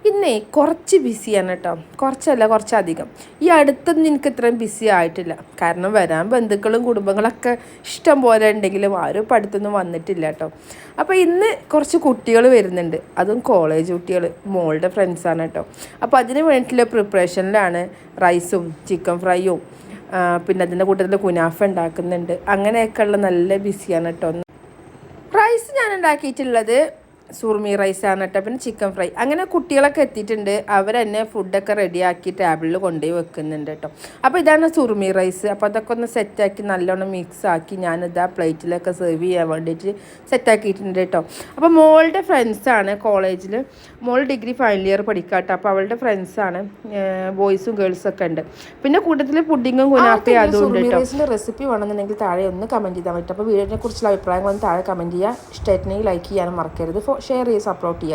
ഇന്നേ കുറച്ച് ബിസിയാണ് കേട്ടോ, കുറച്ചല്ല കുറച്ചധികം. ഈ അടുത്തൊന്നും എനിക്ക് ഇത്രയും ബിസി ആയിട്ടില്ല. കാരണം വരാൻ ബന്ധുക്കളും കുടുംബങ്ങളൊക്കെ ഇഷ്ടം പോലെ ഉണ്ടെങ്കിലും ആരും ഇപ്പം അടുത്തൊന്നും വന്നിട്ടില്ല കേട്ടോ. അപ്പോൾ ഇന്ന് കുറച്ച് കുട്ടികൾ വരുന്നുണ്ട്, അതും കോളേജ് കുട്ടികൾ, മോളുടെ ഫ്രണ്ട്സാണ് കേട്ടോ. അപ്പോൾ അതിന് വേണ്ടിയിട്ടുള്ള പ്രിപ്പറേഷനിലാണ്. റൈസും ചിക്കൻ ഫ്രൈയും പിന്നെ അതിൻ്റെ കൂട്ടത്തിൽ കുനാഫ ഉണ്ടാക്കുന്നുണ്ട്. അങ്ങനെയൊക്കെയുള്ള നല്ല ബിസിയാണ് കേട്ടോ. റൈസ് ഞാൻ ഉണ്ടാക്കിയിട്ടുള്ളത് സുറുമി റൈസാണ് കേട്ടോ, പിന്നെ ചിക്കൻ ഫ്രൈ. അങ്ങനെ കുട്ടികളൊക്കെ എത്തിയിട്ടുണ്ട്, അവരെന്നെ ഫുഡൊക്കെ റെഡിയാക്കി ടേബിളിൽ കൊണ്ടുപോയി വെക്കുന്നുണ്ട് കേട്ടോ. അപ്പോൾ ഇതാണ് സുറുമി റൈസ്. അപ്പോൾ അതൊക്കെ ഒന്ന് സെറ്റാക്കി നല്ലോണം മിക്സ് ആക്കി ഞാനിതാ പ്ലേറ്റിലൊക്കെ സെർവ് ചെയ്യാൻ വേണ്ടിയിട്ട് സെറ്റാക്കിയിട്ടുണ്ട് കേട്ടോ. അപ്പോൾ മോളുടെ ഫ്രണ്ട്സാണ് കോളേജിൽ, മോൾ ഡിഗ്രി ഫൈനൽ ഇയർ പഠിക്കുക കേട്ടോ. അപ്പോൾ അവളുടെ ഫ്രണ്ട്സാണ്, ബോയ്സും ഗേൾസൊക്കെ ഉണ്ട്. പിന്നെ കൂട്ടത്തിൽ പുഡിങ്ങും കുനാഫയും അതുകൊണ്ട് കേട്ടോ. റൈസിൻ്റെ റെസിപ്പി വേണമെന്നുണ്ടെങ്കിൽ താഴെ ഒന്ന് കമൻറ്റ് ചെയ്താൽ പറ്റും. അപ്പോൾ വീഡിയോനെ കുറിച്ചുള്ള അഭിപ്രായങ്ങളൊന്നും താഴെ കമൻറ്റ് ചെയ്യുക. ഇഷ്ടമായിട്ടുണ്ടെങ്കിൽ ലൈക്ക് ചെയ്യാനും മറക്കരുത്. ഷെയർ ചെയ്ത് സപ്പോർട്ട് ചെയ്യുക.